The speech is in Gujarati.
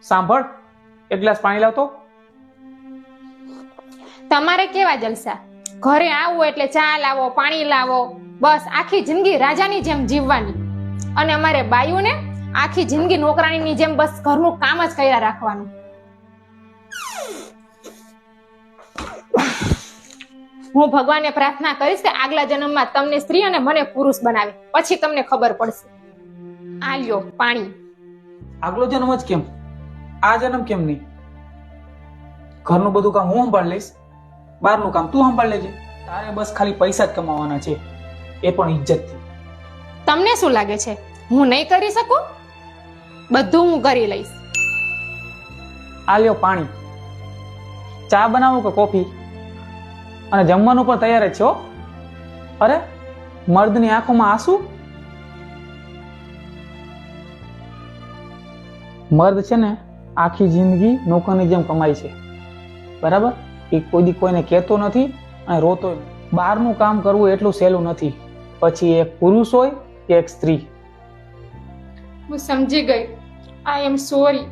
સાંભળ, એક ગ્લાસ પાણી લાવતો. તમારે કેવા જલસા? ઘરે આવો એટલે ચા લાવો, પાણી લાવો, બસ આખી જિંદગી રાજાની જેમ જીવવાની. અને અમારે બાયુને આખી જિંદગી નોકરાણીની જેમ બસ ઘરનું કામ જ કર્યા રાખવાનું. હું ભગવાનને પ્રાર્થના કરીશ કે આગલા જન્મમાં તમને સ્ત્રી અને મને પુરુષ બનાવે, પછી તમને ખબર પડશે. આ લ્યો પાણી. આગલો જન્મ જ કેમ, આ જન્મ કેમ નહીં? ઘરનું બધું કામ હું સંભાળ લઈશ, બહારનું કામ તું સંભાળ લેજે. તારે બસ ખાલી પૈસા જ કમાવાના છે, એ પણ ઇજ્જતથી. તમને શું લાગે છે હું નહીં કરી શકું? બધું હું કરી લઈશ. આ લ્યો પાણી. ચા બનાવું કે કોફી? અને જમવાનું પણ તૈયાર જ છે હો. અરે, મર્દની આંખોમાં આંસુ? મર્દ છે ને આખી જિંદગી નોકરની જેમ કમાય છે, બરાબર? એ કોઈ દી કોઈને કહેતો નથી અને રોતો. બહારનું કામ કરવું એટલું સહેલું નથી, પછી એક પુરુષ હોય કે એક સ્ત્રી. હું સમજી ગઈ. આઈ એમ સોરી.